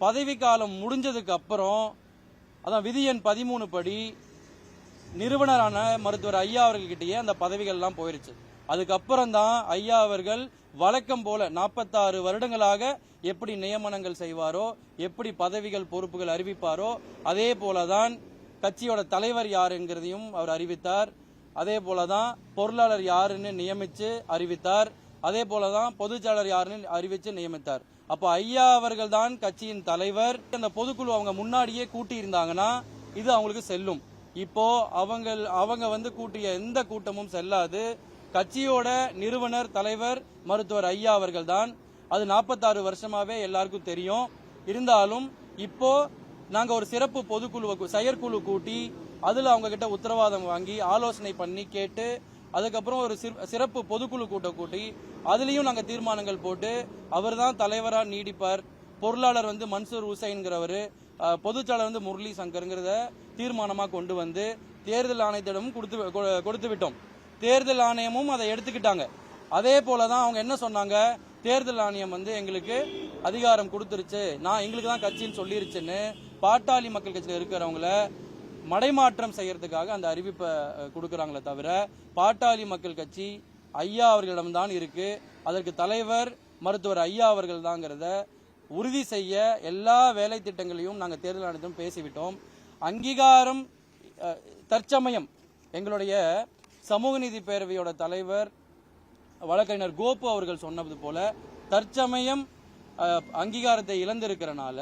பதவிக்காலம் முடிஞ்சதுக்கு அப்புறம் அதான் விதி எண் 13 படி நிறுவனரான மருத்துவர் ஐயா அவர்கள்கிட்டயே அந்த பதவிகள்லாம் போயிருச்சு. அதுக்கப்புறம் தான் ஐயா அவர்கள் வழக்கம் போல 46 வருடங்களாக எப்படி நியமனங்கள் செய்வாரோ, எப்படி பதவிகள் பொறுப்புகள் அறிவிப்பாரோ, அதே போலதான் கட்சியோட தலைவர் யாருங்கிறதையும் அவர் அறிவித்தார். அதே போலதான் பொருளாளர் யாருன்னு நியமிச்சு அறிவித்தார். அதே போலதான் பொதுச்செயலாளர் யாருன்னு அறிவிச்சு நியமித்தார். அப்ப ஐயா அவர்கள் தான் கட்சியின் தலைவர். அந்த பொதுக்குழு அவங்க முன்னாடியே கூட்டி இருந்தாங்கன்னா இது அவங்களுக்கு செல்லும். இப்போ அவங்க கூட்டிய எந்த கூட்டமும் செல்லாது. கட்சியோட நிறுவனர் தலைவர் மருத்துவர் ஐயா அவர்கள் தான். அது 46 வருஷமாவே எல்லாருக்கும் தெரியும். இருந்தாலும் இப்போ நாங்க ஒரு சிறப்பு பொதுக்குழு செயற்குழு கூட்டி அதுல அவங்க கிட்ட உத்தரவாதம் வாங்கி ஆலோசனை பண்ணி கேட்டு அதுக்கப்புறம் ஒரு சிறப்பு பொதுக்குழு கூட்டம் கூட்டி அதுலயும் நாங்க தீர்மானங்கள் போட்டு அவர் தான் தலைவரா நீடிப்பார். பொருளாளர் மன்சூர் ஹுசைன்கிறவர், பொதுச்செயலாளர் முரளி சங்கர்ங்கிறத தீர்மானமா கொண்டு வந்து தேர்தல் ஆணையத்திடம் கொடுத்து விட்டோம். தேர்தல் ஆணையமும் அதை எடுத்துக்கிட்டாங்க. அதே போலதான் அவங்க என்ன சொன்னாங்க, தேர்தல் ஆணையம் எங்களுக்கு அதிகாரம் கொடுத்துருச்சு, எங்களுக்கு தான் கட்சின்னு சொல்லிருச்சுன்னு பாட்டாளி மக்கள் கட்சியில் இருக்கிறவங்கள மடைமாற்றம் செய்யறதுக்காக அந்த அறிவிப்பை கொடுக்கறாங்களே தவிர பாட்டாளி மக்கள் கட்சி ஐயா அவர்களிடம்தான் இருக்கு. அதற்கு தலைவர் மருத்துவர் ஐயா அவர்கள் தாங்கிறத உறுதி செய்ய எல்லா வேலை திட்டங்களையும் நாங்கள் தேர்தல் ஆணையத்திடம் பேசிவிட்டோம். அங்கீகாரம் தற்சமயம் எங்களுடைய சமூக நீதி பேரவையோட தலைவர் வழக்கறிஞர் கோபு அவர்கள் சொன்னது போல தற்சமயம் அங்கீகாரத்தை இழந்திருக்கிறனால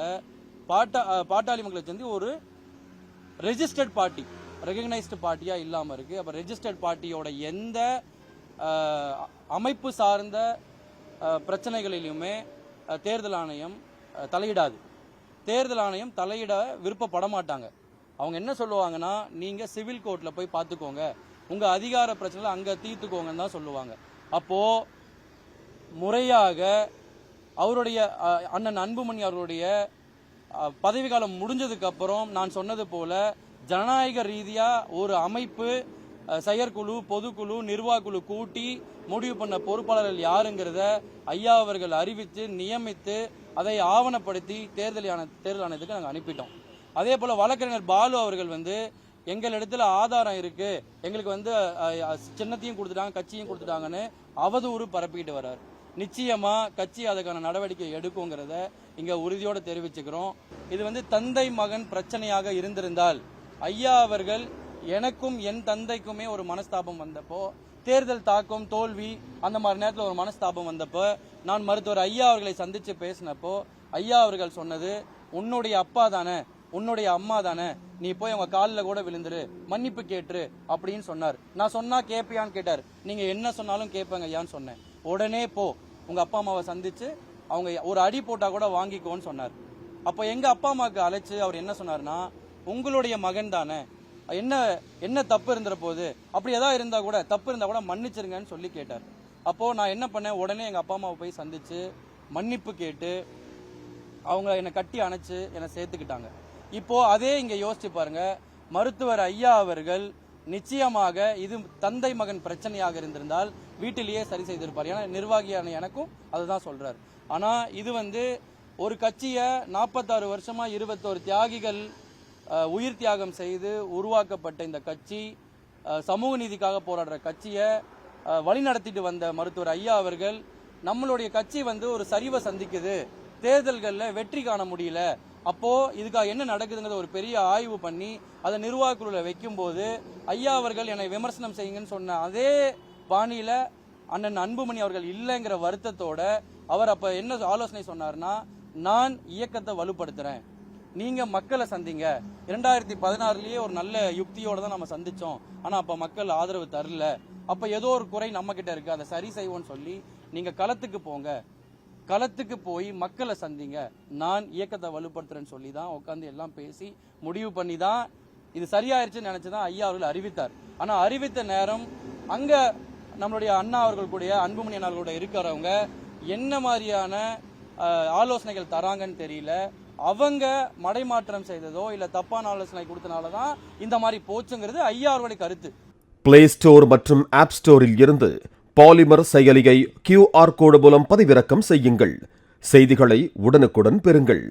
பாட்டாளி மக்களை சேர்ந்து ஒரு ரெஜிஸ்டர்ட் பார்ட்டி, ரெகக்னைஸ்டு பார்ட்டியா இல்லாம இருக்கு. அப்ப ரெஜிஸ்டர்ட் பார்ட்டியோட எந்த அமைப்பு சார்ந்த பிரச்சனைகளிலுமே தேர்தல் ஆணையம் தலையிடாது. தேர்தல் ஆணையம் தலையிட விருப்பப்பட மாட்டாங்க. அவங்க என்ன சொல்லுவாங்கன்னா, நீங்க சிவில் கோர்ட்ல போய் பார்த்துக்கோங்க, உங்க அதிகார பிரச்சனை அங்க தீர்த்துக்கோங்கன்னு தான் சொல்லுவாங்க. அப்போ முறையாக அவருடைய அண்ணன் அன்புமணி அவர்களுடைய பதவி காலம் முடிஞ்சதுக்கு அப்புறம் நான் சொன்னது போல ஜனநாயக ரீதியா ஒரு அமைப்பு செயற்குழு, பொதுக்குழு, நிர்வாகக்குழு கூட்டி முடிவு பண்ண பொறுப்பாளர்கள் யாருங்கிறத ஐயா அவர்கள் அறிவித்து நியமித்து அதை ஆவணப்படுத்தி தேர்தல் ஆணையத்துக்கு நாங்கள் அனுப்பிட்டோம். அதே போல வழக்கறிஞர் பாலு அவர்கள் எங்களிடத்துல ஆதாரம் இருக்கு, எங்களுக்கு சின்னத்தையும் கொடுத்துட்டாங்க கட்சியும் கொடுத்துட்டாங்கன்னு அவதூறு பரப்பிக்கிட்டு வர்றாரு. நிச்சயமா கட்சி அதுக்கான நடவடிக்கை எடுக்குங்கிறத இங்க உறுதியோடு தெரிவிச்சுக்கிறோம். இது தந்தை மகன் பிரச்சனையாக இருந்திருந்தால் ஐயா அவர்கள் எனக்கும் என் தந்தைக்குமே ஒரு மனஸ்தாபம் வந்தப்போ, தேர்தல் தாக்கம் தோல்வி அந்த மாதிரி நேரத்தில் ஒரு மனஸ்தாபம் வந்தப்போ நான் மருத்துவர் ஐயா அவர்களை சந்திச்சு பேசினப்போ ஐயா அவர்கள் சொன்னது, உன்னுடைய அப்பா தானே, உன்னுடைய அம்மா தானே, நீ போய் அவங்க காலில் கூட விழுந்துரு, மன்னிப்பு கேட்டுரு அப்படின்னு சொன்னார். நான் சொன்னா கேப்பியான்னு கேட்டார். நீங்க என்ன சொன்னாலும் கேட்பாங்க ஐயான்னு சொன்னேன். உடனே போ உங்க அப்பா அம்மாவை சந்திச்சு அவங்க ஒரு அடி போட்டா கூட வாங்கிக்கோன்னு சொன்னார். அப்ப எங்க அப்பா அம்மாவுக்கு அழைச்சு அவர் என்ன சொன்னார்னா, உங்களுடைய மகன் தானே, என்ன தப்பு இருந்துற போது, அப்படி ஏதாவது இருந்தா கூட தப்பு இருந்தா கூட மன்னிச்சிருங்கன்னு சொல்லி கேட்டார். அப்போ நான் என்ன பண்ணேன், உடனே எங்க அப்பா அம்மாவை போய் சந்திச்சு மன்னிப்பு கேட்டு அவங்க என்னை கட்டி அணைச்சு என்னை சேர்த்துக்கிட்டாங்க. இப்போ அதே இங்க யோசிச்சு பாருங்க, மருத்துவர் ஐயா அவர்கள் நிச்சயமாக இது தந்தை மகன் பிரச்சனையாக இருந்திருந்தால் வீட்டிலேயே சரி செய்திருப்பார். ஏன்னா நிர்வாகியான எனக்கும் அதுதான் சொல்றாரு. ஆனா இது ஒரு கட்சியை 46 வருஷமா 21 தியாகிகள் உயிர் தியாகம் செய்து உருவாக்கப்பட்ட இந்த கட்சி, சமூக நீதிக்காக போராடுற கட்சியை வழிநடத்திட்டு வந்த மருத்துவர் ஐயா அவர்கள் நம்மளுடைய கட்சி ஒரு சரிவை சந்திக்குது, தேர்தல்களில் வெற்றி காண முடியல, அப்போ இதுக்காக என்ன நடக்குதுங்கிறத ஒரு பெரிய ஆய்வு பண்ணி அதை நிர்வாக குழுல வைக்கும் போது ஐயா அவர்கள் என்னை விமர்சனம் செய்யுங்கன்னு சொன்ன அதே பாணியில அண்ணன் அன்புமணி அவர்கள் இல்லைங்கிற வருத்தத்தோட அவர் அப்ப என்ன ஆலோசனை சொன்னார்னா, நான் இயக்கத்தை வலுப்படுத்துறேன், நீங்க மக்களை சந்திங்க. 2016லயே ஒரு நல்ல யுக்தியோட தான் நம்ம சந்திச்சோம், ஆனா அப்ப மக்கள் ஆதரவு தரல, அப்ப ஏதோ ஒரு குறை நம்ம கிட்ட இருக்கு, அதை சரி செய்வோம்னு சொல்லி நீங்க களத்துக்கு போங்க, களத்துக்கு போய் மக்களை சந்திங்க, நான் இயக்கத்தை வலுப்படுத்துறேன்னு சொல்லி தான் உட்காந்து எல்லாம் பேசி முடிவு பண்ணி தான் இது சரியாயிருச்சுன்னு நினைச்சுதான் ஐயா அவர்கள் அறிவித்தார். ஆனா அறிவித்த நேரம் அங்க நம்மளுடைய அண்ணா அவர்கள் கூட அன்புமணி அண்ணா கூட இருக்கிறவங்க என்ன மாதிரியான ஆலோசனைகள் தராங்கன்னு தெரியல. அவங்க மடைமாற்றம் செய்ததோ இல்ல தப்பான ஆலோசனை கொடுத்தனாலதான் இந்த மாதிரி போச்சுங்கிறது ஐயா அவர்களுடைய கருத்து. பிளே ஸ்டோர் மற்றும் ஆப் ஸ்டோரில் இருந்து பாலிமர் செயலியை QR கோடு மூலம் பதிவிறக்கம் செய்யுங்கள். செய்திகளை உடனுக்குடன் பெறுங்கள்.